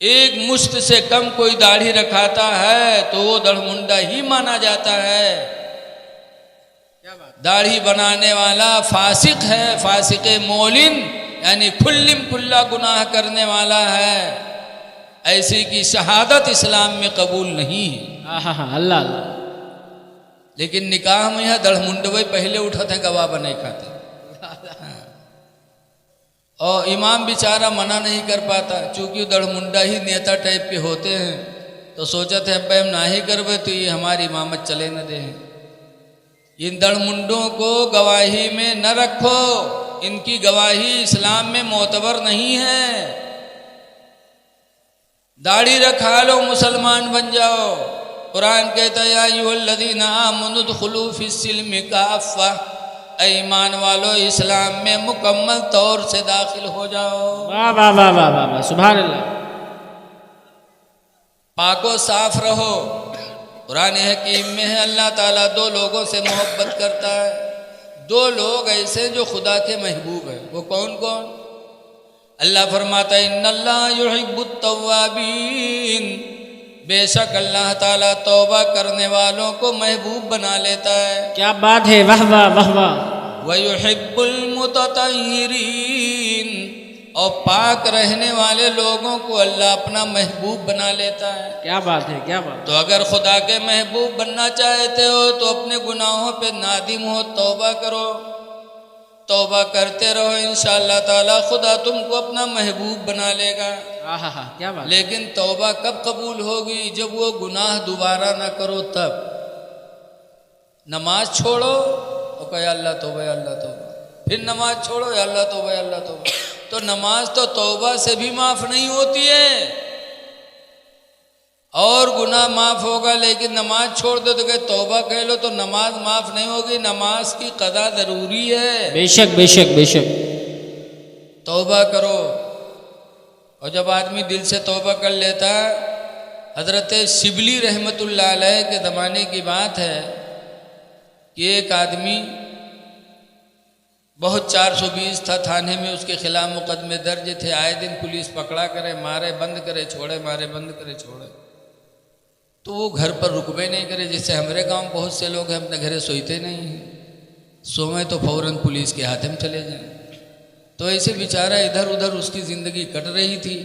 एक मुश्त से कम कोई दाढ़ी रखाता है तो वो दड़मुंडा ही माना जाता है। दाढ़ी बनाने वाला फासिक है, फासिक मोलिन यानी खुल्लिम खुल्ला गुनाह करने वाला है। ऐसी की शहादत इस्लाम में कबूल नहीं है। अल्लाह। लेकिन निकाह में यह दड़मुंडवे पहले उठाते गवाह बने खाते, और इमाम बेचारा मना नहीं कर पाता, चूंकि दड़मुंडा ही नेता टाइप के होते हैं, तो सोचा थे अब हम ना ही करवे तो ये हमारी इमामत चले न दे। इन दड़मुंडों को गवाही में न रखो, इनकी गवाही इस्लाम में मोतबर नहीं है। दाढ़ी रखा लो मुसलमान बन जाओ। कुरान कहता है या अय्युहल्लज़ीना आमनू उदखुलू फिस्सिल्मि काफ़्फ़ा, ईमान वालो इस्लाम में मुकम्मल तौर से दाखिल हो जाओ। वाह वाह वाह वाह वाह, सुभान अल्लाह। पाको साफ रहो। कुरान हकीम में है अल्लाह ताला दो लोगों से मोहब्बत करता है, दो लोग ऐसे जो खुदा के महबूब हैं। वो कौन कौन? अल्लाह फरमाता है इन्नल्लाह युहिब्बुत तव्वाबीन, बेशक अल्लाह ताला तौबा करने वालों को महबूब बना लेता है। क्या बात है, वाह वाह वाह वाह। व युहिब्बुल मुततहिरीन, और पाक रहने वाले लोगों को अल्लाह अपना महबूब बना लेता है। क्या बात है, क्या बात। तो अगर खुदा के महबूब बनना चाहते हो तो अपने गुनाहों पे नादिम हो, तौबा करो, तौबा करते रहो, इंशाअल्लाह ताला खुदा तुमको अपना महबूब बना लेगा। क्या बात। लेकिन तौबा कब कबूल होगी? जब वो गुनाह दोबारा ना करो तब। नमाज छोड़ो और कहे अल्लाह तौबा अल्लाह तौबा, फिर नमाज छोड़ो अल्लाह तौबा अल्लाह तौबा, तो नमाज तो तौबा से भी माफ नहीं होती है। और गुनाह माफ होगा, लेकिन नमाज छोड़ दो तो कहे तौबा कह लो तो नमाज माफ नहीं होगी। नमाज की कदा जरूरी है। बेशक बेशक बेशक। तौबा करो, और जब आदमी दिल से तौबा कर लेता, हजरत शिबली रहमतुल्लाह अलैह के ज़माने की बात है कि एक आदमी बहुत 420 था, थाने में उसके खिलाफ मुकदमे दर्ज थे। आए दिन पुलिस पकड़ा करे, मारे बंद करे छोड़े, मारे बंद करे छोड़े, तो वो घर पर रुकबे नहीं करे। जैसे हमारे गांव बहुत से लोग हैं अपने घरे सोते नहीं हैं, सोए तो फौरन पुलिस के हाथ में चले जाएं। तो ऐसे बेचारा इधर उधर उसकी ज़िंदगी कट रही थी।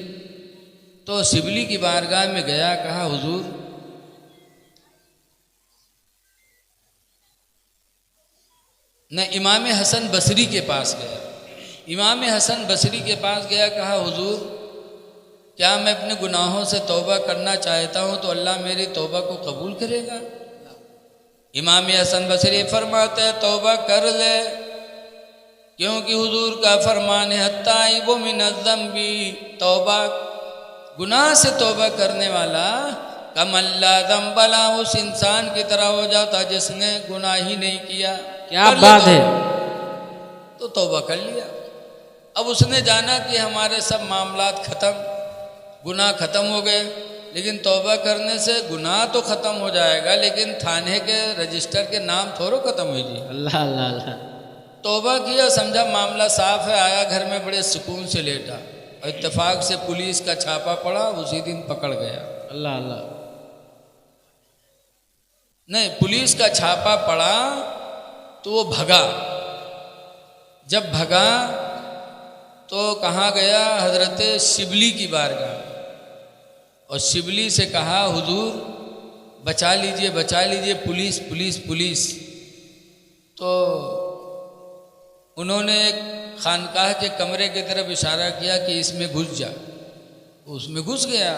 तो शिबली की बारगाह में गया, कहा हुजूर न इमाम हसन बसरी के पास गया। इमाम हसन बसरी के पास गया, कहा हुजूर क्या मैं अपने गुनाहों से तौबा करना चाहता हूँ तो अल्लाह मेरी तौबा को कबूल करेगा? इमाम हसन बसरी फरमाते हैं तौबा कर ले, क्योंकि हुजूर का फरमान है अत्ताइबु मिनज़्ज़म्बि, तौबा गुनाह से तौबा करने वाला कमल्ला ज़म्बला, उस इंसान की तरह हो जाता जिसने गुनाह ही नहीं किया। क्या बात है। तो तौबा कर लिया। अब उसने जाना कि हमारे सब मामलात खत्म, गुनाह खत्म हो गए, लेकिन तौबा करने से गुनाह तो खत्म हो जाएगा, लेकिन थाने के रजिस्टर के नाम थोड़ो खत्म हुई जी। अल्लाह अल्लाह अल्लाह। तौबा किया, समझा मामला साफ है, आया घर में बड़े सुकून से लेटा, और इत्तेफाक से पुलिस का छापा पड़ा, उसी दिन पकड़ गया। अल्लाह अल्लाह। नहीं, पुलिस का छापा पड़ा तो वो भगा। जब भगा तो कहाँ गया? हजरत शिबली की बारगाह, और शिबली से कहा हुजूर बचा लीजिए बचा लीजिए, पुलिस पुलिस पुलिस। तो उन्होंने एक खानकाह के कमरे की तरफ इशारा किया कि इसमें घुस जा। उसमें घुस गया।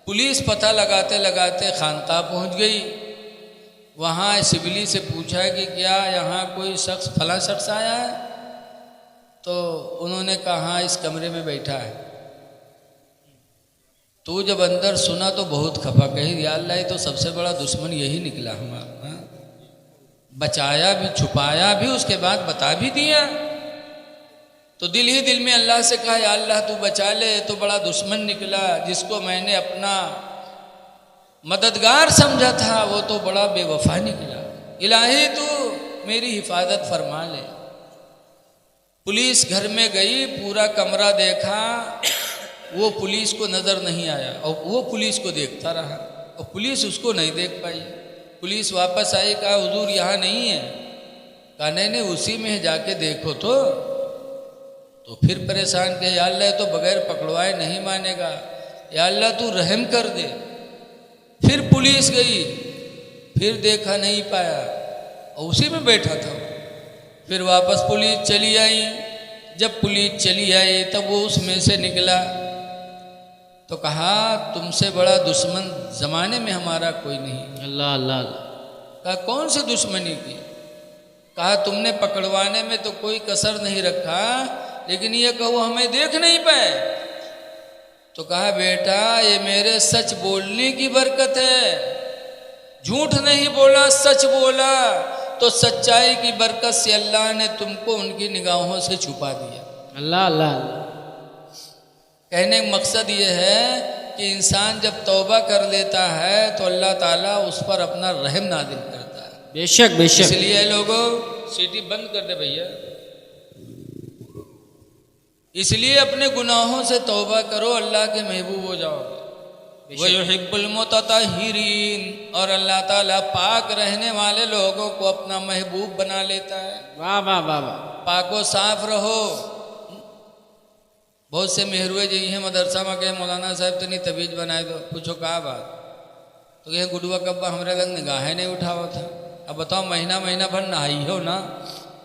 पुलिस पता लगाते लगाते खानकाह पहुंच गई। वहाँ शिबली से पूछा कि क्या यहाँ कोई शख्स फला शख्स आया है? तो उन्होंने कहा इस कमरे में बैठा है। तो जब अंदर सुना तो बहुत खफा, कही या अल्लाह, तो सबसे बड़ा दुश्मन यही निकला हमारा। बचाया भी, छुपाया भी, उसके बाद बता भी दिया। तो दिल ही दिल में अल्लाह से कहा या अल्लाह तू बचा ले, तो बड़ा दुश्मन निकला, जिसको मैंने अपना मददगार समझा था वो तो बड़ा बेवफा निकला। इलाही तू मेरी हिफाजत फरमा ले। पुलिस घर में गई, पूरा कमरा देखा, वो पुलिस को नज़र नहीं आया और वो पुलिस को देखता रहा और पुलिस उसको नहीं देख पाई। पुलिस वापस आई, कहा हुजूर यहाँ नहीं है। कहा नहीं नहीं, उसी में जाके देखो तो फिर परेशान किया, या अल्लाह तो बगैर पकड़वाए नहीं मानेगा, या अल्लाह तू रहम कर दे। फिर पुलिस गई, फिर देखा नहीं पाया और उसी में बैठा था। फिर वापस पुलिस चली आई। जब पुलिस चली आई तब वो उसमें से निकला तो कहा तुमसे बड़ा दुश्मन ज़माने में हमारा कोई नहीं। अल्लाह अल्लाह। कहा कौन सी दुश्मनी की? कहा तुमने पकड़वाने में तो कोई कसर नहीं रखा, लेकिन ये कहो हमें देख नहीं पाए। तो कहा बेटा ये मेरे सच बोलने की बरकत है, झूठ नहीं बोला, सच बोला, तो सच्चाई की बरकत से अल्लाह ने तुमको उनकी निगाहों से छुपा दिया। अल्लाह अल्लाह। कहने का मकसद ये है कि इंसान जब तौबा कर लेता है तो अल्लाह ताला उस पर अपना रहम नाज़िल करता है। बेशक बेशक। इसलिए लोगों सीटी बंद कर दे भैया। इसलिए अपने गुनाहों से तौबा करो, अल्लाह के महबूब हो जाओगे। वयुहिब्बुल मुतत्तहिरीन, और अल्लाह ताला पाक रहने वाले लोगों को अपना महबूब बना लेता है। वाह वाह वाह वाह। पाको साफ रहो। बहुत से मेहरुए जी हैं मदरसा में कहे मौलाना साहब तनी तबीज बनाए दो। पूछो कहा बात? तो कहे गुडुआ कब्बा हमारे लग निगाहें नहीं उठावा था। अब बताओ महीना महीना भर नहाई हो ना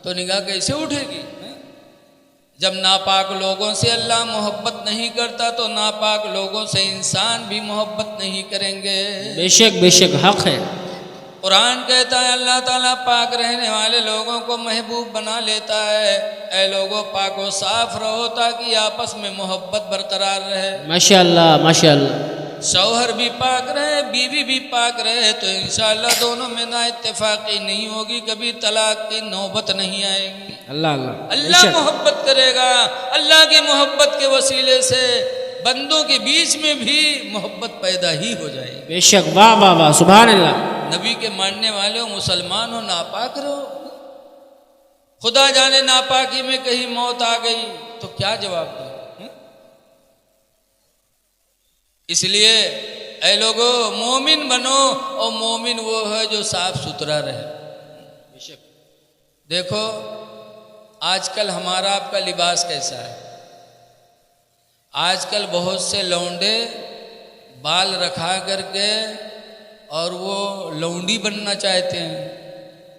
तो निगाह कैसे उठेगी? जब नापाक लोगों से अल्लाह मोहब्बत नहीं करता तो नापाक लोगों से इंसान भी मोहब्बत नहीं करेंगे। बेशक बेशक हक है। कुरान कहता है अल्लाह ताला पाक रहने वाले लोगों को महबूब बना लेता है। ऐ लोगों पाको साफ रहो ताकि आपस में मोहब्बत बरकरार रहे। माशाअल्लाह माशाअल्लाह। शौहर भी पाक रहे, बीवी भी पाक रहे तो इंशाअल्लाह दोनों में ना इत्तेफाकी नहीं होगी, कभी तलाक की नौबत नहीं आएगी। अल्लाह अल्लाह। अल्लाह मोहब्बत करेगा। अल्लाह की मोहब्बत के वसीले से बंदों के बीच में भी मोहब्बत पैदा ही हो जाएगी। बेशक। वाह वाह वाह। सुभान अल्लाह। नबी के मानने वाले हो, मुसलमान हो, नापाक रहो। खुदा जाने नापाकी में कहीं मौत आ गई तो क्या जवाब दो? इसलिए ऐ लोगो मोमिन बनो, और मोमिन वो है जो साफ सुथरा रहे। देखो आजकल हमारा आपका लिबास कैसा है। आजकल बहुत से लौंडे बाल रखा करके और वो लौंडी बनना चाहते हैं,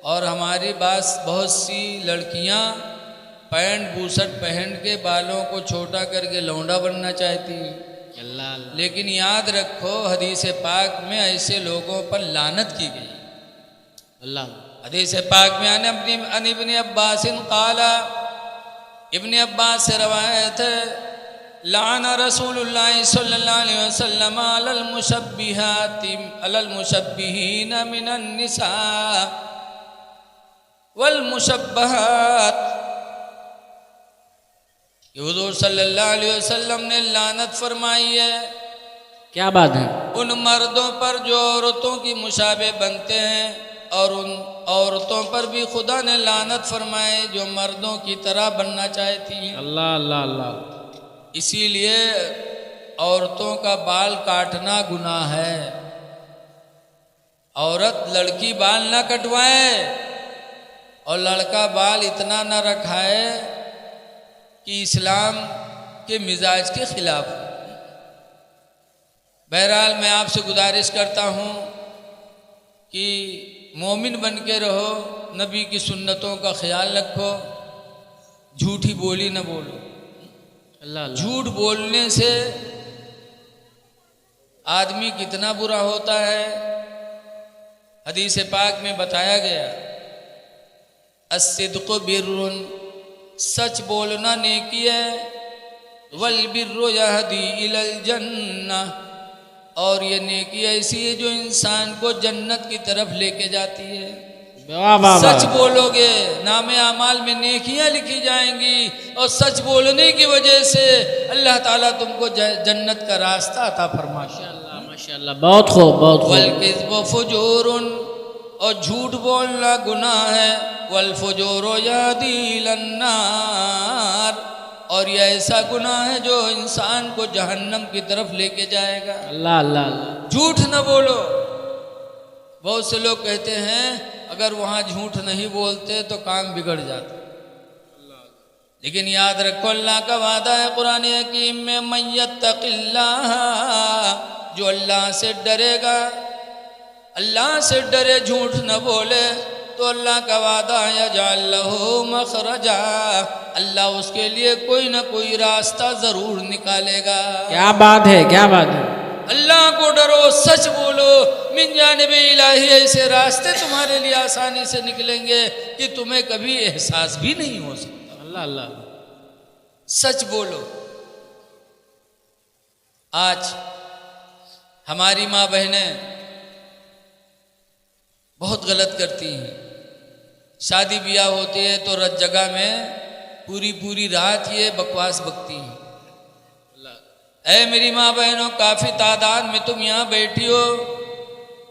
और हमारी बहुत सी लड़कियां पैंट बूसट पहन के बालों को छोटा करके लौंडा बनना चाहती हैं। अल्लाह अल्लाह। लेकिन याद रखो हदीस पाक में ऐसे लोगों पर लानत की गई। अल्लाह। हदीस पाक में अन इब्न अब्बास काला, इब्न अब्बास से रवायत है, लान रसूलुल्लाह सल्लल्लाहु अलैहि वसल्लम अलल मुशब्बिहीन मिनन निसा वल मुशब्बहात। हुज़ूर सल्लल्लाहु अलैहि वसल्लम ने लानत फरमाई है। क्या बात है? उन मर्दों पर जो औरतों की मुशाबे बनते हैं, और उन औरतों पर भी खुदा ने लानत फरमाए जो मर्दों की तरह बनना चाहती हैं। अल्लाह अल्लाह अल्लाह। इसीलिए औरतों का बाल काटना गुनाह है। औरत लड़की बाल ना कटवाए और लड़का बाल इतना ना रखाए कि इस्लाम के मिजाज के खिलाफ। बहरहाल मैं आपसे गुजारिश करता हूँ कि मोमिन बन के रहो, नबी की सुन्नतों का ख्याल रखो, झूठी बोली न बोलो। अल्लाह अल्लाह। झूठ बोलने से आदमी कितना बुरा होता है। हदीस पाक में बताया गया अस्सिद्क़ु बिर्रुन, सच बोलना नेकी है, वल बिर्रु यहदी इलल जन्नह, और ये नेकी ऐसी है जो इंसान को जन्नत की तरफ लेके जाती है। वाह वाह। सच बोलोगे नामे अमाल में नेकियां लिखी जाएंगी, और सच बोलने की वजह से अल्लाह ताला तुमको जन्नत का रास्ता अता फरमाए। माशाअल्लाह माशाअल्लाह। बहुत खूब बहुत खूब। वल किज़्बु फुजूरुन, और झूठ बोलना गुनाह है। वल फुजूरु यहदी इलन नार, और यह ऐसा गुनाह है जो इंसान को जहन्नम की तरफ लेके जाएगा। अल्लाह अल्लाह अल्लाह। झूठ न बोलो। बहुत से लोग कहते हैं अगर वहाँ झूठ नहीं बोलते तो काम बिगड़ जाता, लेकिन याद रखो अल्लाह का वादा है कुरान हकीम में, मय्यत्तक़िल्लाह, जो अल्लाह से डरेगा, अल्लाह से डरे, झूठ न बोले, तो अल्लाह का वादा यजअल लहू मखरजा, अल्लाह उसके लिए कोई ना कोई रास्ता जरूर निकालेगा। क्या बात है, क्या बात है। अल्लाह को डरो, सच बोलो, मिन जानिबे इलाही, ऐसे रास्ते तुम्हारे लिए आसानी से निकलेंगे कि तुम्हें कभी एहसास भी नहीं हो सकता। अल्लाह अल्लाह। सच बोलो। आज हमारी माँ बहनें बहुत गलत करती हैं। शादी ब्याह होती है तो रत जगह में पूरी पूरी रात ये बकवास बकती हैं। ऐ मेरी माँ बहनों, काफ़ी तादाद में तुम यहाँ बैठी हो,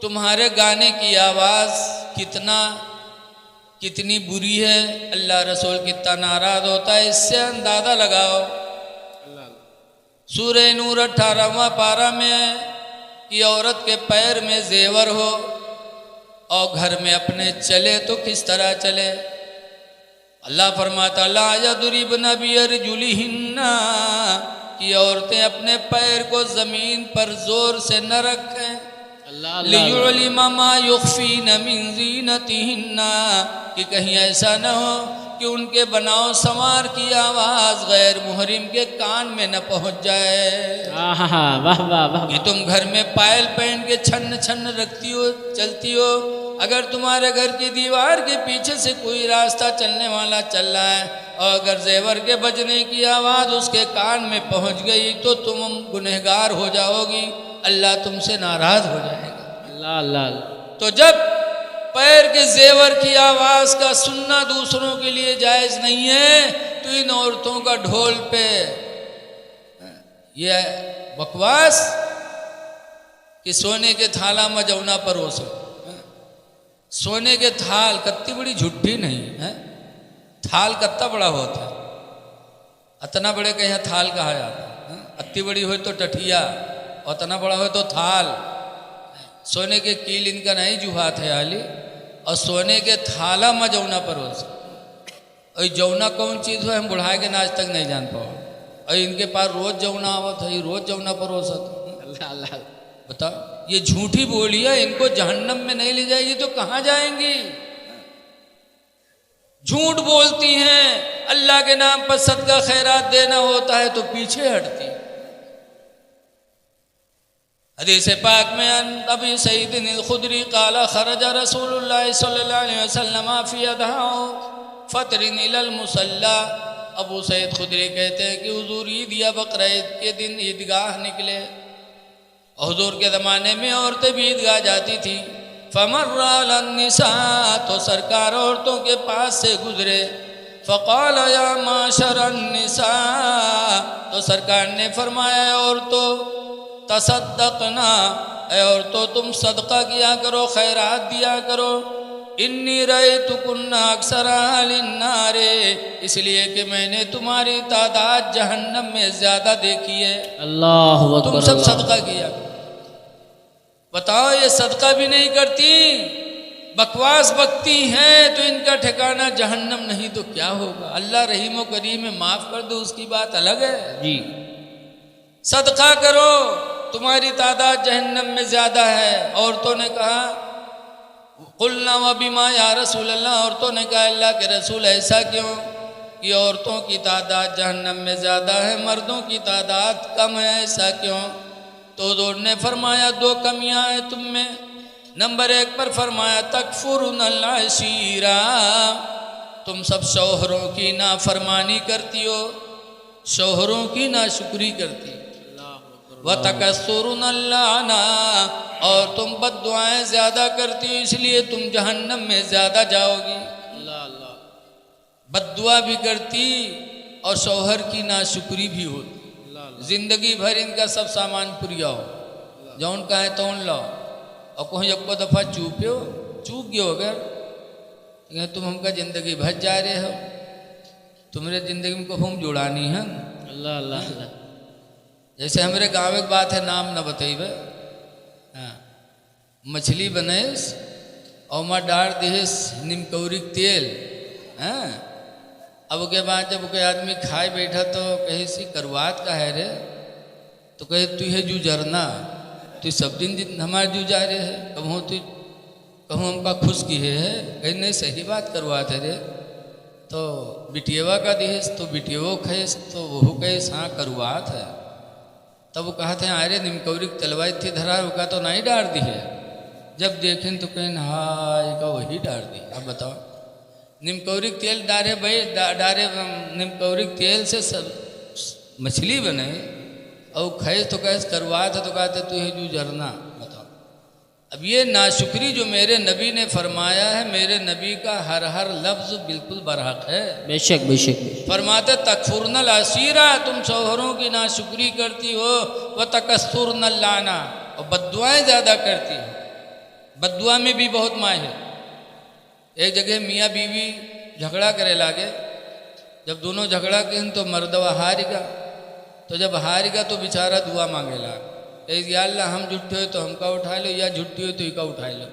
तुम्हारे गाने की आवाज़ कितनी बुरी है, अल्लाह रसूल कितना नाराज़ होता है, इससे अंदाज़ा लगाओ। सूरह नूर 18वां पारा में है कि औरत के पैर में जेवर हो और घर में अपने चले तो किस तरह चले। अल्लाह फरमाता ला यदरिबन बिअरजुलिहिन्ना, कि औरतें अपने पैर को ज़मीन पर ज़ोर से न रखें। लियुअलिमा मा युख्फीन मिन ज़ीनतिहिन्ना, कि कहीं ऐसा न हो कि उनके बनाव संवार की आवाज़ गैर मुहरिम के कान में न पहुंच जाए। वाह वाह वाह। कि तुम घर में पायल पहन के छन्न छन्न रखती हो, चलती हो, अगर तुम्हारे घर की दीवार के पीछे से कोई रास्ता चलने वाला चल रहा है और अगर जेवर के बजने की आवाज़ उसके कान में पहुंच गई तो तुम गुनहगार हो जाओगी, अल्लाह तुमसे नाराज़ हो जाएगा। अल्लाह अल्लाह। तो जब पैर के जेवर की आवाज़ का सुनना दूसरों के लिए जायज़ नहीं है, तो इन औरतों का ढोल पे ये बकवास कि सोने के थाला में जौना परोसो, सोने के थाल कत्ती बड़ी झुट्ठी नहीं है, थाल कत्ता बड़ा होता है, अतना बड़े का यहाँ थाल कहा जाता है। अत्ती बड़ी हो तो टठिया और इतना बड़ा हो तो थाल। सोने के कील इनका नहीं जुहात है आली, और सोने के थाला में जौना परोस। और जौना कौन चीज़ हो हम बुढ़ा के आज तक नहीं जान पाओ, और इनके पास रोज जौना आवत है, रोज जौना परोसत। अल्लाह अल्लाह। बताओ, ये झूठी बोलियां इनको जहन्नम में नहीं ले जाएगी तो कहाँ जाएंगी। झूठ बोलती हैं, अल्लाह के नाम पर सदका खैरात देना होता है तो पीछे हटती। हदीस पाक में अबी सईद खुदरी काला खरजा रसूलुल्लाह सल्लल्लाहु अलैहि वसल्लम फी अदहा फतरिन इलल मुसल्ला। अबू सईद खुदरी कहते हैं कि हुजूर ईद या बकरा ईद के दिन ईदगाह निकले। हुजूर के ज़माने में औरतें भी ईदगाह जाती थी। फमर्रा अलन-निसा, तो सरकार औरतों के पास से गुजरे। फ़क़ाल या माशरन निसा, तो सरकार ने फरमाया औरतों तसद्दक़ना, औरतों तुम सदका किया करो, खैरात दिया करो। इन्नी रअयतुकुन्ना अक्सरा अहलिन्नारे, इसलिए कि मैंने तुम्हारी तादाद जहन्नम में ज़्यादा देखी है। अल्लाह अकबर। तुम सब सदका किया। बताओ, ये सदका भी नहीं करती, बकवास बकती हैं, तो इनका ठिकाना जहन्नम नहीं तो क्या होगा। अल्लाह रहीम व करीम में माफ़ कर दो, उसकी बात अलग है जी। सदका करो, तुम्हारी तादाद जहन्नम में ज़्यादा है। औरतों ने कहा कुल्ना व बिमा या रसूल अल्लाह, औरतों ने कहा अल्लाह के रसूल ऐसा क्यों कि औरतों की तादाद जहन्नम में ज़्यादा है, मर्दों की तादाद कम है, ऐसा क्यों। तो हुज़ूर ने फरमाया दो कमियां हैं तुम में। नंबर एक पर फरमाया तकफुरुनल अशीरा, तुम सब शौहरों की नाफरमानी करती हो, शौहरों की नाशुक्री करती हो। व तकस्सुरुनल लाना, और तुम बद्दुआएं ज़्यादा करती हो, इसलिए तुम जहन्नम में ज़्यादा जाओगी। बद्दुआ भी करती और शौहर की नाशुक्री भी होती। जिंदगी भर इनका सब सामान पुरियाओ, जौन कहे तौन लाओ, और कहीं एको दफ़ा चूक गयो अगर तुम हमका ज़िंदगी भर जा रहे हो। तुम्हारे जिंदगी में कभी जुड़ानी है। अल्लाह अल्लाह अल्लाह। जैसे हमारे गाँव एक बात है, नाम न बतेबे। हाँ, मछली बनेस और माँ डाल दिहेस निमकौरिक तेल। हाँ, अब के बाद जब कोई आदमी खाए बैठा तो कहे सी करुआत का है रे, तो कहे तू है जू जरना, तू सब दिन हमारे जू जा रहे है, कहूँ हमका खुश की है। कहीं नहीं सही बात करवात है रे, तो बिटियवा का दिहेस तो बिटियो खेस, तो वह कहेस हाँ करुआत है। तब वो कहा थे अरे निमकौरिक तलवाई थी धरा, वो का तो नहीं डाल दी है। जब देखें तो कहें हाँ का वही डाल दी। अब बताओ, निमकौरिक तेल डारे भाई, डारे निमकौरिक तेल से सब मछली बने और खाए तो कैसे करवात है, तो कहते तू है जू जरना। बताओ, अब ये नाशुक्री जो मेरे नबी ने फरमाया है, मेरे नबी का हर हर लफ्ज़ बिल्कुल बरहक है। बेशक बेशक। फरमाते तकफुरनल असीरा, तुम शौहरों की नाशुक्री करती हो, व तकस्तुरनल लाना, और बद्दुआएं ज़्यादा करती हो। बद्दुआ में भी बहुत माहिर। एक जगह मियाँ बीवी झगड़ा करे लागे, जब दोनों झगड़ा के तो मर्दवा हारेगा, तो जब हारेगा तो बेचारा दुआ मांगे लाग, या अल्लाह हम झूठे हो तो हमका उठा लो, या झूठी हो तो इका उठा लो।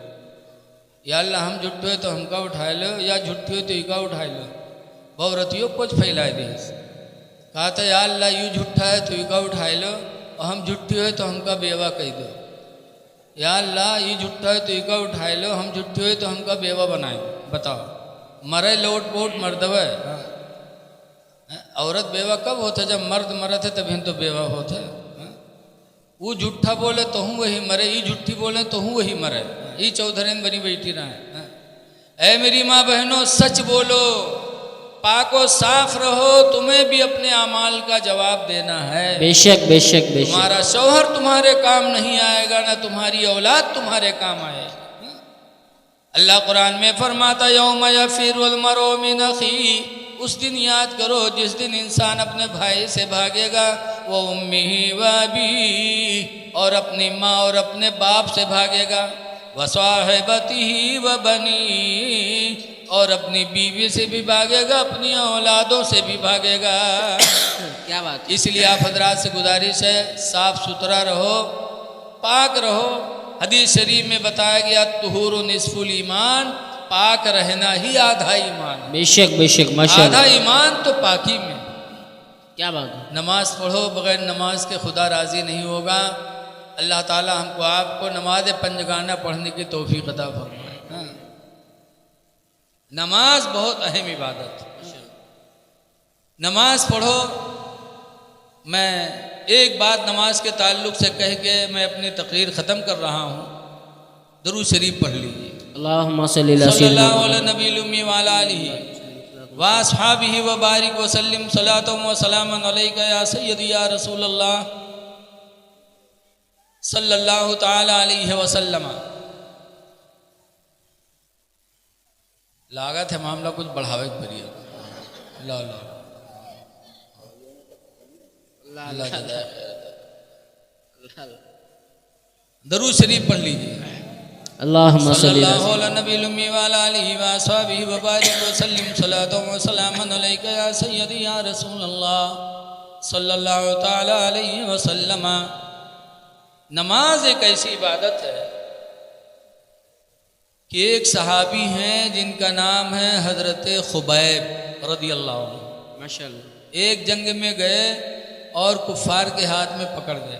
या अल्लाह हम झूठे हो तो हमका उठा लो, या झूठी हो तो इका उठा लो। बहुरतियों कुछ फैलाए दे। कहा था या अल्लाह यूँ झूठा है तो इका उठा लो, और हम झूठी हो तो हमका बेवा कह दो। या अल्लाह ये झूठा है तो इका उठा लो, हम झूठी हो तो हमका बेवा बनाए। बताओ, मरे लोट पोट मर्दवा। औरत बेवा कब होता? जब मर्द मरत है तभी तो बेवा होते। वो झूठा बोले तो हूँ वही मरे, ये झूठी बोले तो हूँ वही मरे। ये चौधरेन बनी बैठी रहा है। मेरी माँ बहनों, सच बोलो, पाको साफ रहो, तुम्हें भी अपने अमाल का जवाब देना है। बेशक बेशक बेशक। तुम्हारा शौहर तुम्हारे काम नहीं आएगा, ना तुम्हारी औलाद तुम्हारे काम आएगी। अल्लाह कुरान में फरमाता यौम यफिरुल मरउ मिन अखी, उस दिन याद करो जिस दिन इंसान अपने भाई से भागेगा, वो उम्मिही व अबी, और अपनी माँ और अपने बाप से भागेगा, व साहिबतिही व बनी, और अपनी बीवी से भी भागेगा, अपनी औलादों से भी भागेगा। क्या बात। इसलिए आप हजरात से गुजारिश है, साफ सुथरा रहो, पाक रहो। हदीस शरीफ में बताया गया तुहूरु निस्फुल ईमान, पाक रहना ही आधा ईमान। बेशक बेशक माशाअल्लाह। आधा ईमान तो पाकी में। क्या बात है। नमाज पढ़ो, बगैर नमाज के खुदा राज़ी नहीं होगा। अल्लाह ताला हमको आपको नमाज पंजगाना पढ़ने की तौफीक अता फरमाए। नमाज बहुत अहम इबादत है। नमाज पढ़ो। मैं एक बात नमाज के ताल्लुक़ से कह के मैं अपनी तकरीर ख़त्म कर रहा हूँ। दरूद शरीफ पढ़ लीजिए। अल्लाहुम्मा सल्ली अला सल्लल्लाहु अला नबील उम्मी व अला आलिहि व अस्हाबिहि व बारिक व सल्लिम सलातुम व सलामन अलैका या सय्यदी या रसूल अल्लाह सल्लल्लाहु ताला अलैहि वसल्लम। लागत है मामला कुछ बढ़ावे भरिए। ला ला दरूद शरीफ पढ़ लीजिए। अल्लाहुम्मा सल्ली सल्लल्लाहु अला नबील उम्मी व अला आलिहि व अस्हाबिहि व बारिक व सल्लिम सलातुम व सलामन अलैका या सय्यदी या रसूल अल्लाह सल्लल्लाहु ताला अलैहि वसल्लम। नमाज एक ऐसी इबादत है कि एक सहाबी हैं जिनका नाम है हज़रत खुबैब रज़ियल्लाहु अन्हु। माशाअल्लाह। एक जंग में गए और कुफ़ार के हाथ में पकड़ गए।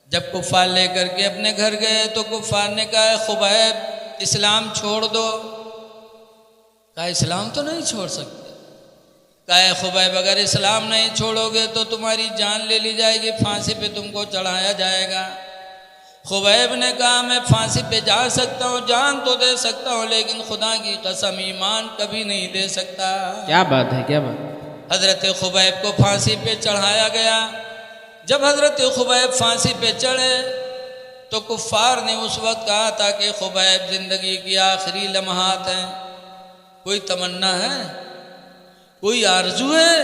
जब कुफ़ार लेकर के अपने घर गए तो कुफ़ार ने कहा खुबैब इस्लाम छोड़ दो। कहा इस्लाम तो नहीं छोड़ सकते। कहा खुबैब अगर इस्लाम नहीं छोड़ोगे तो तुम्हारी जान ले ली जाएगी, फांसी पे तुमको चढ़ाया जाएगा। खुबैब ने कहा मैं फांसी पे जा सकता हूँ, जान तो दे सकता हूँ, लेकिन खुदा की कसम ईमान कभी नहीं दे सकता। क्या बात है, क्या बात। हज़रत खुबैब को फांसी पे चढ़ाया गया। जब हज़रत खुबैब फांसी पे चढ़े तो कुफ़ार ने उस वक्त कहा था कि खुबैब ज़िंदगी की आखिरी लम्हात हैं, कोई तमन्ना है, कोई आरजू है,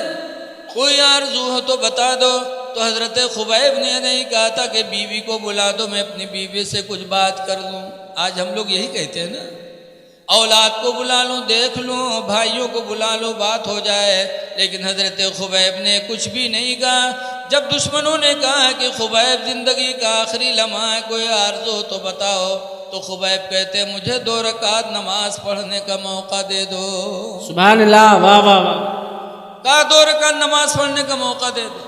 कोई आरजू हो तो बता दो। तो हज़रत खुबैब ने नहीं कहा था कि बीवी को बुला दो, मैं अपनी बीवी से कुछ बात कर लूँ। आज हम लोग यही कहते हैं ना, औलाद को बुला लूँ, देख लूँ, भाइयों को बुला लूँ, बात हो जाए। लेकिन हजरत खुबैब ने कुछ भी नहीं कहा। जब दुश्मनों ने कहा कि खुबैब ज़िंदगी का आखिरी लम्हा है, कोई आरज़ू तो बताओ, तो खुबैब कहते मुझे 2 रकात नमाज पढ़ने का मौका दे दो। सुभान अल्लाह, वाह वाह वाह। कहा 2 रकात नमाज पढ़ने का मौका दे दो।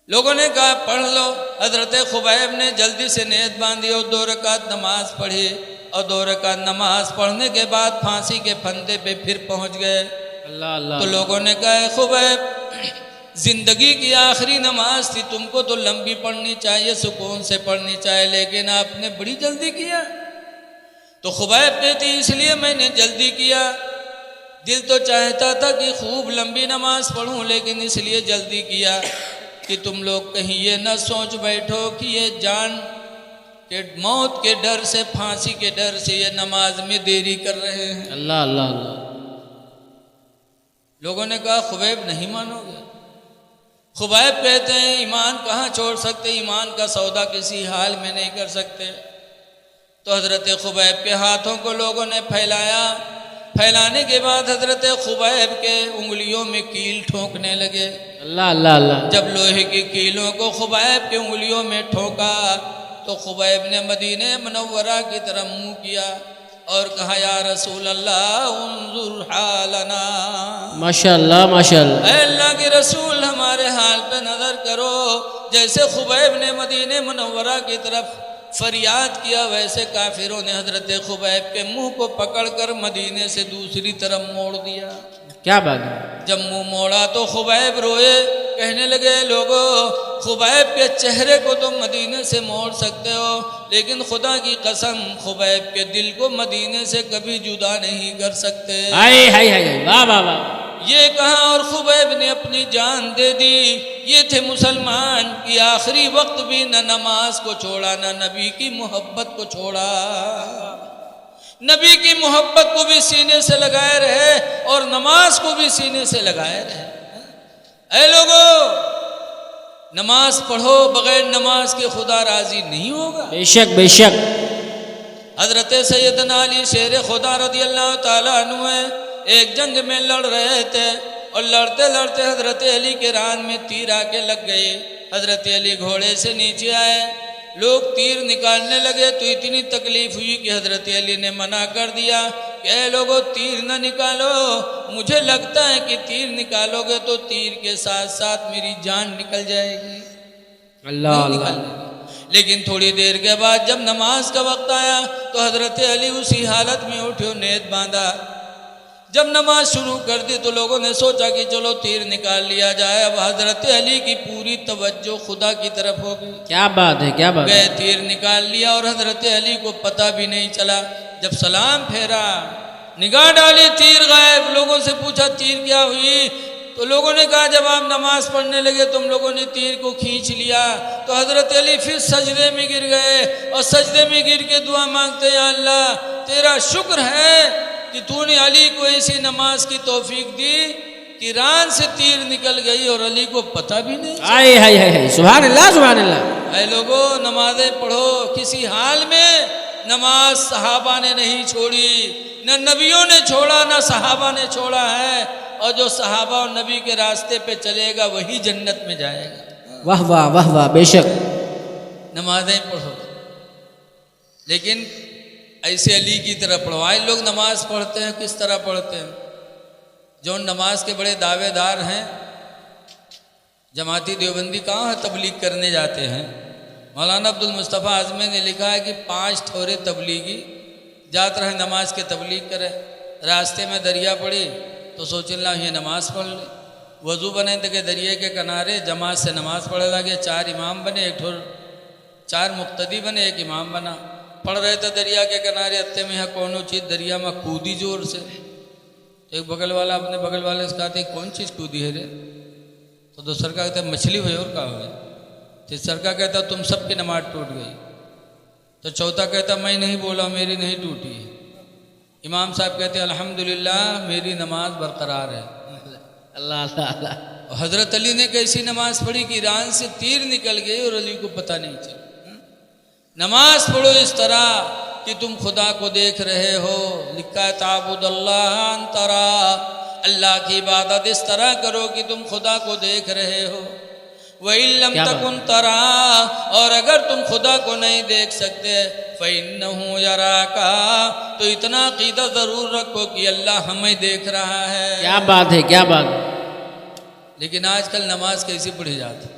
लोगों ने कहा पढ़ लो। हजरत खुबैब ने जल्दी से नियत बांधी और 2 रकात नमाज पढ़ी। और 2 रकात नमाज पढ़ने के बाद फांसी के फंदे पे फिर पहुंच गए। अल्लाह अल्लाह। तो लोगों ने कहा खुबैब जिंदगी की आखिरी नमाज थी, तुमको तो लंबी पढ़नी चाहिए, सुकून से पढ़नी चाहिए, लेकिन आपने बड़ी जल्दी किया। तो खुबैब कहती इसलिए मैंने जल्दी किया, दिल तो चाहता था कि खूब लंबी नमाज पढ़ूं, लेकिन इसलिए जल्दी किया कि तुम लोग कहीं ये न सोच बैठो कि ये जान के मौत के डर से, फांसी के डर से ये नमाज में देरी कर रहे हैं। अल्लाह अल्लाह अल्लाह। लोगों ने कहा खुबैब नहीं मानोगे। खुबैब कहते हैं ईमान कहाँ छोड़ सकते, ईमान का सौदा किसी हाल में नहीं कर सकते। तो हजरत खुबैब के हाथों को लोगों ने फैलाया। फैलाने के बाद हजरत खुबैब के उंगलियों में कील ठोंकने लगे। अल्लाह अल्लाह अल्लाह। जब लोहे की कीलों को खुबैब के उंगलियों में ठोका तो खुबैब ने मदीने मुनव्वरा की तरफ मुंह किया और कहा या रसूल अल्लाह उन्जुर हालना। माशाअल्लाह माशाअल्लाह। ऐ अल्लाह के रसूल हमारे हाल पे नजर करो। जैसे खुबैब ने मदीने मुनव्वरा की तरफ फरियाद किया, वैसे काफिरों ने हजरत खुबैब के मुंह को पकड़कर मदीने से दूसरी तरफ मोड़ दिया। क्या बात है। जब मुंह मोड़ा तो खुबैब रोए, कहने लगे लोगों खुबैब के चेहरे को तो मदीने से मोड़ सकते हो, लेकिन खुदा की कसम खुबैब के दिल को मदीने से कभी जुदा नहीं कर सकते। हाय हाय हाय, वाह वाह वाह। ये कहा और खुबैब ने अपनी जान दे दी। ये थे मुसलमान कि आखिरी वक्त भी न नमाज को छोड़ा, न नबी की मोहब्बत को छोड़ा, नबी की मोहब्बत को भी सीने से लगाए रहे और नमाज को भी सीने से लगाए रहे। ऐ लोगों नमाज पढ़ो, बगैर नमाज के खुदा राजी नहीं होगा। बेशक बेशक। हजरत सैयदना अली शेर खुदा रदी अल्लाह ताला अन्हु एक जंग में लड़ रहे थे और लड़ते लड़ते हजरत अली के रान में तीर आके लग गए। हजरत अली घोड़े से नीचे आए, लोग तीर निकालने लगे तो इतनी तकलीफ हुई कि हजरत अली ने मना कर दिया कि ऐ लोगों तीर न निकालो, मुझे लगता है कि तीर निकालोगे तो तीर के साथ साथ मेरी जान निकल जाएगी। अल्लाह अल्लाह। लेकिन थोड़ी देर के बाद जब नमाज का वक्त आया तो हजरत अली उसी हालत में उठे, नेत बांधा। जब नमाज शुरू कर दी तो लोगों ने सोचा कि चलो तीर निकाल लिया जाए। अब हजरत अली की पूरी तवज्जो खुदा की तरफ हो गई। क्या बात है, क्या बात है। तीर निकाल लिया और हजरत अली को पता भी नहीं चला। जब सलाम फेरा, निगाह डाली, तीर गायब। लोगों से पूछा तीर क्या हुई, तो लोगों ने कहा जब आप नमाज पढ़ने लगे तुम लोगों ने तीर को खींच लिया। तो हजरत अली फिर सजदे में गिर गए और सजदे में गिर के दुआ मांगते हैं अल्लाह तेरा शुक्र है कि तूने अली को ऐसी नमाज की तौफीक दी कि रान से तीर निकल गई और अली को पता भी नहीं। हाय हाय हाय, सुभान अल्लाह सुभान अल्लाह। ऐ लोगों नमाजें पढ़ो, किसी हाल में नमाज सहाबा ने नहीं छोड़ी, न नबियों ने छोड़ा, न सहाबा ने छोड़ा है। और जो सहाबा और नबी के रास्ते पे चलेगा वही जन्नत में जाएगा। वाह वाह वाह वाह, बेशक। नमाजें पढ़ो, लेकिन ऐसे अली की तरह पढ़ो। आज लोग नमाज पढ़ते हैं, किस तरह पढ़ते हैं? जो नमाज के बड़े दावेदार हैं, जमाती देवबंदी कहाँ है, तबलीग करने जाते हैं। मौलाना अब्दुल मुस्तफ़ा आज़मी ने लिखा है कि 5 ठोरे तबलीगी जात रहे नमाज के तबलीग करे। रास्ते में दरिया पड़ी तो सोचना ये नमाज पढ़ ले। वज़ू बने तो के दरिया के किनारे जमात से नमाज पढ़े लगे। 4 इमाम बने, 4 मुक्तदी बने, 1 इमाम बना। पढ़ रहे थे दरिया के किनारे, अत्ते में है कौन चीज़ दरिया में कूदी जोर से। तो एक बगल वाला अपने बगल वाले से कहते कौन चीज़ कूदी है रे? तो दूसर का कहता मछली हुई और क्या हो गया। तीसर का कहता तुम सबकी नमाज टूट गई। तो चौथा कहता मैं नहीं बोला, मेरी नहीं टूटी है। इमाम साहब कहते अल्हम्दुलिल्लाह मेरी नमाज बरकरार है। अल्लाह अल्लाह। हजरत अली ने कैसी नमाज पढ़ी कि रान से तीर निकल गई और अली को पता नहीं चला। नमाज पढ़ो इस तरह कि तुम खुदा को देख रहे हो। लिखा है ताबुदल्लाह अंतरा, अल्लाह की इबादत इस तरह करो कि तुम खुदा को देख रहे हो। वइल्लम तकुन तरा, और अगर तुम खुदा को नहीं देख सकते फ़इन्नहु यराका, तो इतना अक़ीदा ज़रूर रखो कि अल्लाह हमें देख रहा है। क्या बात है, क्या बात। लेकिन आजकल नमाज कैसी पढ़ी जाती।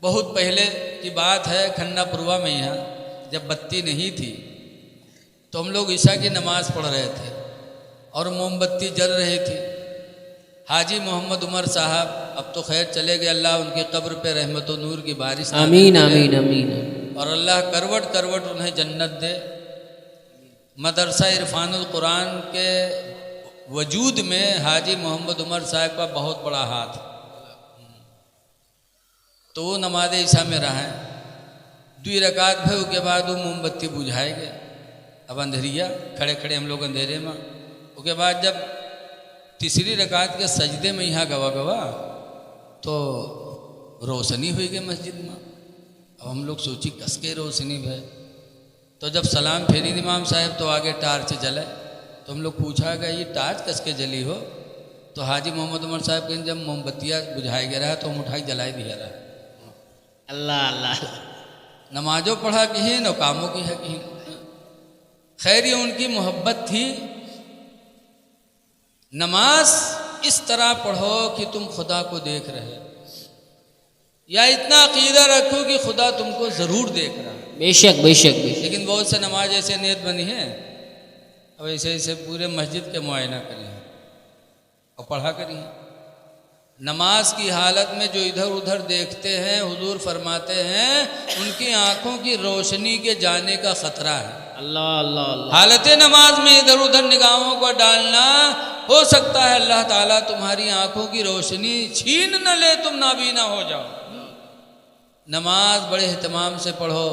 बहुत पहले की बात है, खन्नापुरवा में यहाँ जब बत्ती नहीं थी तो हम लोग ईशा की नमाज पढ़ रहे थे और मोमबत्ती जल रही थी। हाजी मोहम्मद उमर साहब अब तो खैर चले गए, अल्लाह उनकी कब्र पे रहमत व नूर की बारिश आमीन आमीन आमीन, और अल्लाह करवट करवट उन्हें जन्नत दे। मदरसा इरफानुल कुरान के वजूद में हाजी मोहम्मद उमर साहब का बहुत बड़ा हाथ। तो वो नमाज ईशा में रहा है, 2 रकात भय उसके बाद वो मोमबत्ती बुझाए गए। अब अंधेरिया खड़े खड़े हम लोग अंधेरे में। उसके बाद जब तीसरी रकात के सजदे में यहाँ गवा गवा तो रोशनी हुई गई मस्जिद में। अब हम लोग सोची कस के रोशनी भय। तो जब सलाम फेरी इमाम साहब तो आगे टार्च जले, तो हम लोग पूछा गया ये टार्च कस के जली हो। तो हाजी मोहम्मद उमर साहब के जब मोमबत्तियाँ बुझाई गया रहा तो हम उठाई जलाई दिया रहा। अल्लाह अल्लाह, नमाजों पढ़ा कहीं न कामों की है कहीं। खैर ये उनकी मोहब्बत थी। नमाज इस तरह पढ़ो कि तुम खुदा को देख रहे, या इतना अकीदा रखो कि खुदा तुमको ज़रूर देख रहा है। बेशक बेशक बेशक। लेकिन बहुत से नमाज ऐसे नियत बनी है, अब ऐसे ऐसे पूरे मस्जिद के मुआयना करिए और पढ़ा करिए। नमाज की हालत में जो इधर उधर देखते हैं, हुजूर फरमाते हैं उनकी आंखों की रोशनी के जाने का खतरा है। अल्लाह अल्लाह अल्लाह। हालत नमाज में इधर उधर निगाहों को डालना, हो सकता है अल्लाह ताला तुम्हारी आंखों की रोशनी छीन न ले, तुम नाबीना हो जाओ। नमाज बड़े एहतमाम से पढ़ो।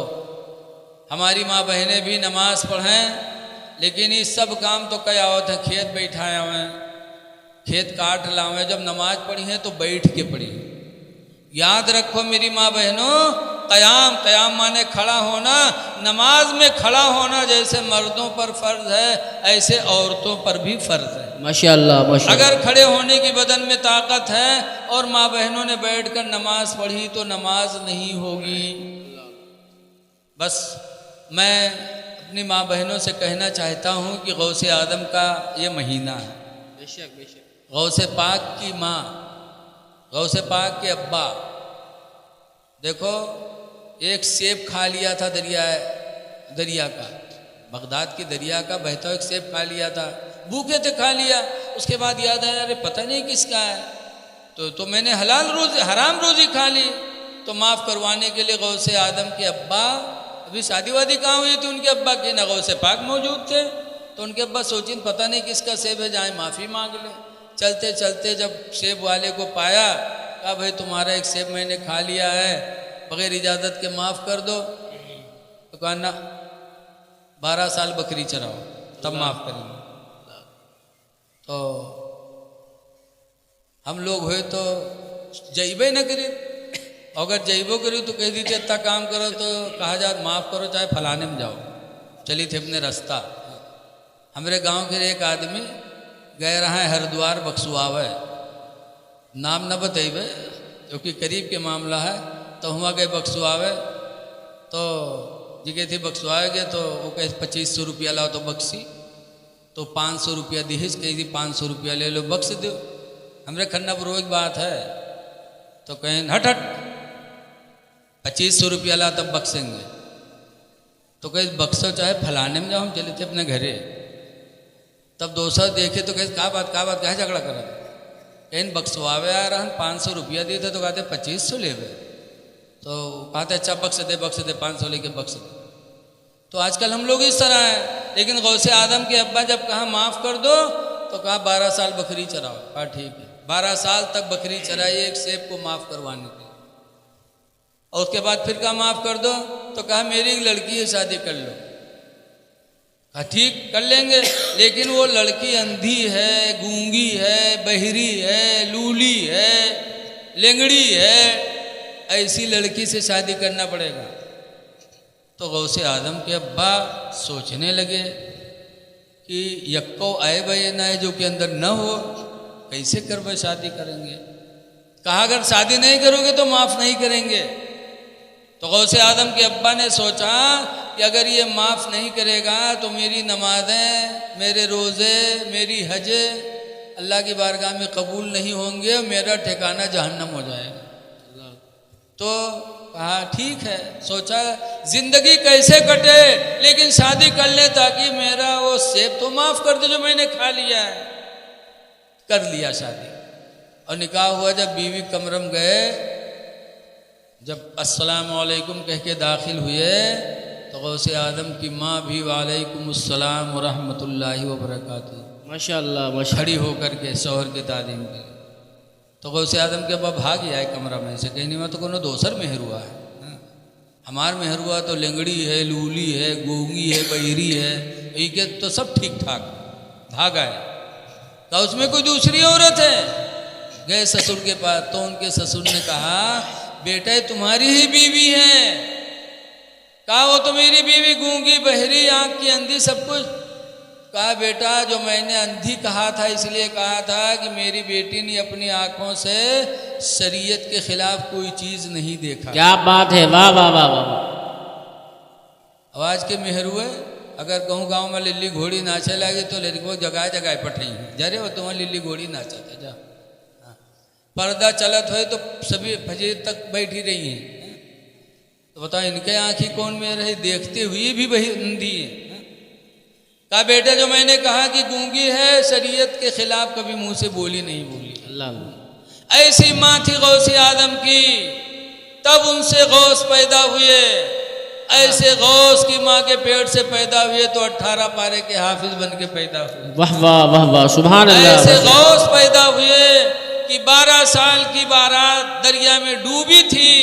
हमारी माँ बहनें भी नमाज पढ़ें, लेकिन ये सब काम तो क्या होता है, खेत बैठाए हुए, खेत काट लावें। जब नमाज पढ़ी है तो बैठ के पढ़ी। याद रखो मेरी माँ बहनों, क़याम, क़याम माने खड़ा होना। नमाज में खड़ा होना जैसे मर्दों पर फ़र्ज है, ऐसे औरतों पर भी फ़र्ज है। माशाअल्लाह माशाअल्लाह। अगर खड़े होने की बदन में ताकत है और माँ बहनों ने बैठकर नमाज पढ़ी तो नमाज नहीं होगी। बस मैं अपनी माँ बहनों से कहना चाहता हूँ कि गौसे आदम का ये महीना है। बेशक बेशक। गौसे पाक की माँ, गौसे पाक के अब्बा, देखो एक सेब खा लिया था दरिया का, बगदाद की दरिया का बहता हुआ एक सेब खा लिया था। भूखे थे, खा लिया। उसके बाद याद आया अरे पता नहीं किसका है, तो मैंने हराम रोज़ी खा ली। तो माफ़ करवाने के लिए गौसे आदम के अब्बा, अभी शादी वादी कहाँ हुई थी उनके अब्बा की, ना गौसे पाक मौजूद थे, तो उनके अब्बा सोची पता नहीं किसका सेब है, जाए माफ़ी मांग ले। चलते चलते जब सेब वाले को पाया, कहा भाई तुम्हारा एक सेब मैंने खा लिया है, बग़ैर इजाज़त के माफ़ कर दो। तो कहा ना 12 साल बकरी चराओ तब माफ़ करेंगे। तो हम लोग हुए तो जइबे न करी, अगर जइबो करी तो कह दीजिए इतना काम करो तो कहा जाए माफ़ करो चाहे फलाने में जाओ, चली थे अपने रास्ता। हमारे गांव के एक आदमी गए रहा है हरिद्वार बक्सुआवे, नाम न बतेबे क्योंकि करीब के मामला है। तो हुआ गए बक्सुआवे, तो जी गए थे बक्सुआवे गए, तो वो कहे 2500 रुपया लाओ तो बक्सी, तो 500 रुपया दिहिस, कही थी 500 रुपया ले लो बक्स दो। हमरे खन्नापुर की बात है, तो कहें हट हट 2500 रुपया ला तब बक्सेंगे। तो कहे बक्सो चाहे फलाने में जाओ, हम चले थे अपने घरे। तब दोस्त देखे तो कहे का बात क्या झगड़ा करा, कहीं बक्सवावे आ रहा 500 रुपया दिए थे, तो कहते 2500 ले गए। तो कहते अच्छा बक्स दे 500 लेके बक्स दे। तो आजकल हम लोग इस तरह हैं। लेकिन गौसे आदम के अब्बा जब कहा माफ़ कर दो, तो कहा 12 साल बकरी चराओ। कहा ठीक है, 12 साल तक बकरी चराई एक सेब को माफ़ करवाने के लिए। और उसके बाद फिर कहा माफ़ कर दो, तो कहा मेरी एक लड़की है शादी कर लो। कहा ठीक कर लेंगे, लेकिन वो लड़की अंधी है, गूंगी है, बहरी है, लूली है, लेंगड़ी है, ऐसी लड़की से शादी करना पड़ेगा। तो गौसे आदम के अब्बा सोचने लगे कि यक्को आए बे ना है जो कि अंदर न हो, कैसे कर वह शादी करेंगे। कहा अगर शादी नहीं करोगे तो माफ़ नहीं करेंगे। तो गौसे आदम के अब्बा ने सोचा कि अगर ये माफ़ नहीं करेगा तो मेरी नमाजें, मेरे रोज़े, मेरी हज अल्लाह की बारगाह में कबूल नहीं होंगे और मेरा ठिकाना जहन्नम हो जाएगा। तो कहा ठीक है, सोचा जिंदगी कैसे कटे लेकिन शादी कर ले ताकि मेरा वो सेब तो माफ़ कर दे जो मैंने खा लिया है। कर लिया शादी और निकाह हुआ। जब बीवी कमरम गए, जब अस्सलाम वालेकुम कह के दाखिल हुए तो गौसे आदम की माँ भी वालेकुम अस्सलाम व रहमतुल्लाहि व बरकातुहू माशाअल्लाह माशाअल्लाह खड़ी होकर के शौहर की तालीम के। तो गौसे आदम के अब्बा भाग आए कमरा में से, कहने में तो कोनो दोसर मेहर हुआ है, हमार मेहर हुआ तो लेंगड़ी है, लूली है, गूंगी है, बहिरी है, ये के तो सब ठीक ठाक। भाग आए तो उसमें कोई दूसरी औरत है। गए ससुर के पास तो उनके ससुर ने कहा बेटा ये तुम्हारी ही बीवी है। कहा वो तो मेरी बीवी गूंगी, बहरी, आंख की अंधी, सब कुछ। कहा बेटा जो मैंने अंधी कहा था इसलिए कहा था कि मेरी बेटी ने अपनी आंखों से शरीयत के खिलाफ कोई चीज नहीं देखा। क्या बात है, वाह वाह वाह वाह। आवाज के मेहर हुए। अगर कहूँ गांव में लिल्ली घोड़ी नाचे लगे तो लड़को जगह जगह पटई जरे वो तुम्हें लिल्ली घोड़ी नाचा था जा। पर्दा चलत हो तो सभी फजीर तक बैठी रही हैं। तो बताओ इनके आंखी कौन में रही, देखते हुए भी वही अंधी है। कहा बेटा जो मैंने कहा कि गूंगी है शरीयत के खिलाफ कभी मुंह से बोली नहीं बोली। अल्लाह ऐसी माँ थी गौसे आदम की, तब उनसे गौस पैदा हुए। ऐसे गौस की माँ के पेट से पैदा हुए तो 18 पारे के हाफिज बन के पैदा हुए। वाह वाह वाह वाह सुभान अल्लाह। ऐसे गौस पैदा हुए कि 12 साल की बारात दरिया में डूबी थी।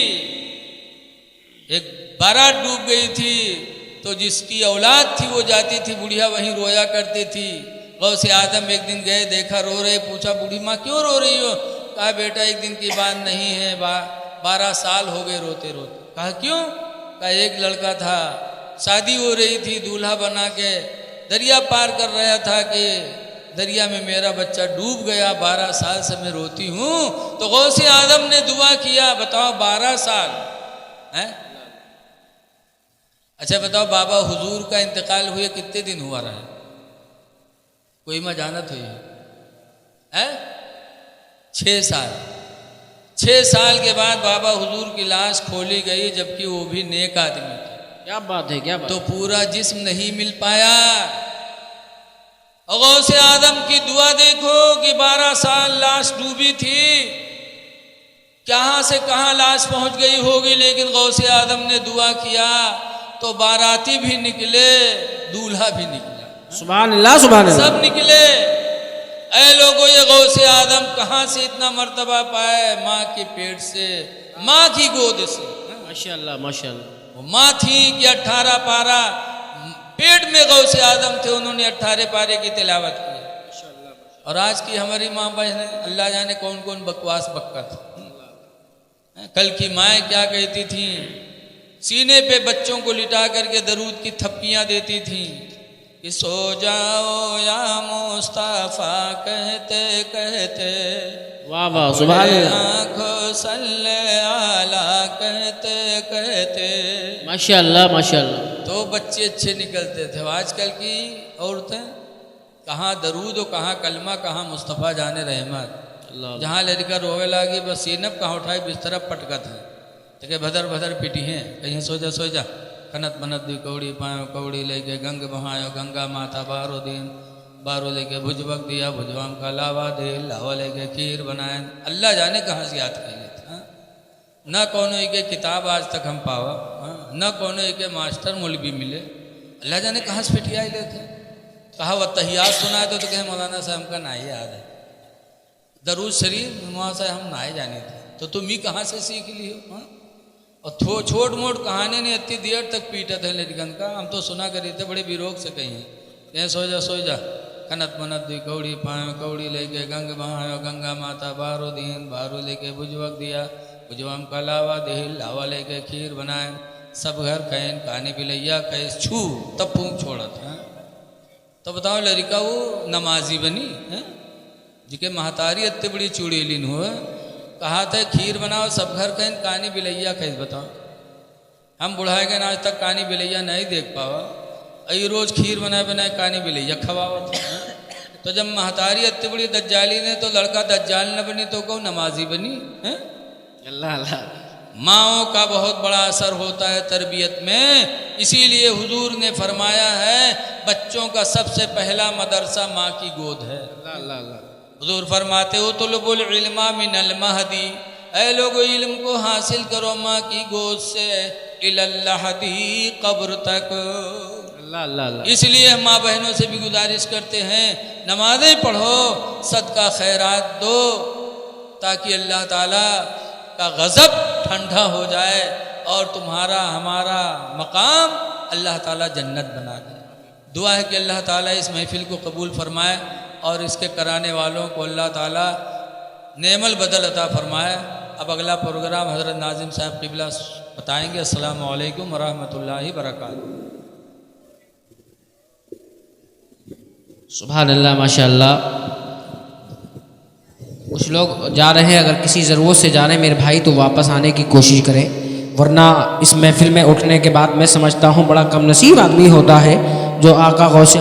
एक बारात डूब गई थी तो जिसकी औलाद थी वो जाती थी, बुढ़िया वहीं रोया करती थी। गौसे आदम एक दिन गए, देखा रो रहे, पूछा बूढ़ी माँ क्यों रो रही हो। कहा बेटा एक दिन की बात नहीं है, 12 साल हो गए रोते रोते। कहा क्यों। कहा एक लड़का था, शादी हो रही थी, दूल्हा बना के दरिया पार कर रहा था कि दरिया में मेरा बच्चा डूब गया, 12 साल से मैं रोती हूँ। तो गौसे आदम ने दुआ किया। बताओ 12 साल है। अच्छा बताओ बाबा हुजूर का इंतकाल हुए कितने दिन हुआ रहा है, कोई में जानत हुई है? 6 साल। 6 साल के बाद बाबा हुजूर की लाश खोली गई, जबकि वो भी नेक आदमी थे। क्या बात है, क्या बात। तो पूरा जिस्म नहीं मिल पाया। और गौसे आदम की दुआ देखो कि 12 साल लाश डूबी थी, कहाँ से कहाँ लाश पहुंच गई होगी, लेकिन गौसे आदम ने दुआ किया तो बाराती भी निकले, दूल्हा भी निकला। सुभान अल्लाह सुभान अल्लाह। सब निकले। ऐ लोगों ये गौसे आदम कहाँ से इतना मर्तबा पाए? माँ के पेट से, माँ की गोद से। माशाअल्लाह माशाअल्लाह। वो माँ थी कि 18 पारा पेट में गौसे आदम थे, उन्होंने 18 पारे की तिलावत की। और आज की हमारी माँ बहनें अल्लाह जाने कौन कौन बकवास बकत। कल की माएँ क्या कहती थी, सीने पे बच्चों को लिटा करके दरूद की थपकियाँ देती थी कि सो जाओ या मुस्तफा कहते कहते, वाह वाह सुभान अल्लाह। आँखों सल्ले आला कहते कहते। माशाअल्लाह माशाअल्लाह। तो बच्चे अच्छे निकलते थे। आजकल की औरतें कहाँ दरूद और कहाँ कलमा, कहाँ मुस्तफ़ा जाने रहमत। जहाँ लड़का रोवे लागी बस सीनब कहाँ उठाए बिस्तरा पटकत है तो के भदर भदर पिटी हैं, कहीं सो जा कनत मनत दी कौड़ी पायो कौड़ी लेके गंग बहायो गंगा माथा 12 दिन 12 लेके भुजबक दिया भुजवाम का लावा दे लावा लेके खीर बनाए। अल्लाह जाने कहाँ से याद कर लेते। न कोनो के किताब आज तक हम पावा, न कोनो के मास्टर मौलवी मिले, अल्लाह जाने कहाँ से पिटिया लेते। कहा वह तहियात सुना है तो कहे मौलाना साहब हमका ना ही याद है, दरूद शरीफ वहाँ से हम ना ही जाने थे, तो तुम ही कहाँ से सीख ली हो। और छोट मोट कहानी ने इतनी देर तक पीटा था लड़कन का, हम तो सुना करी थे बड़े विरोग से कहीं सो जा कनत मनत दी कौड़ी पायो कौड़ी लेके गंग बहायो गंगा माता 12 दिन 12 लेके भुजवक दिया भुजवम का लावा दे लावा लेके खीर बनाए। सब घर कहन कहानी बिलैया कहे छू तब फूंक छोड़त है। तो बताओ लड़का वो नमाजी बनी है जिके महतारी इतनी बड़ी चुड़ैलिन हो, कहा था खीर बनाओ सब घर कहन कहानी बिलैया कैसे बताओ। हम बुढ़ाए गए आज तक कहानी बिलैया नहीं देख पावा, अई रोज खीर बनाए बनाए कहानी बिलैया खवावत है। तो जब महतारी इतनी बड़ी दज्जाली ने तो लड़का दज्जाल न बनी तो कहो नमाजी बनी है। अल्लाह अल्लाह। माँओं का बहुत बड़ा असर होता है तरबियत में, इसीलिए हुजूर ने फरमाया है बच्चों का सबसे पहला मदरसा माँ की गोद है। अल्लाह अल्लाह। हुजूर फरमाते हो तुलबुल इल्मा मिनल महदी, ऐ लोगो इल्म को हासिल करो माँ की गोद से, इलल्लाहदी कब्र तक। अल्लाह अल्लाह। इसलिए हम माँ बहनों से भी गुजारिश करते हैं नमाजें पढ़ो, सदका खैरात दो, ताकि अल्लाह ताला का गज़ब ठंडा हो जाए और तुम्हारा हमारा मकाम अल्लाह ताला जन्नत बना दे। दुआ है कि अल्लाह ताला इस महफिल को कबूल फरमाए और इसके कराने वालों को अल्लाह ताला नेमल बदल अता फरमाए। अब अगला प्रोग्राम हज़रत नाज़िम साहब क़िबला बताएंगे। अस्सलामु अलैकुम व रहमतुल्लाहि व बरकातहू। सुभान अल्लाह माशाअल्लाह। कुछ लोग जा रहे हैं, अगर किसी ज़रूरत से जा रहे हैं मेरे भाई तो वापस आने की कोशिश करें, वरना इस महफिल में उठने के बाद मैं समझता हूँ बड़ा कम नसीब आदमी होता है जो आका गौसे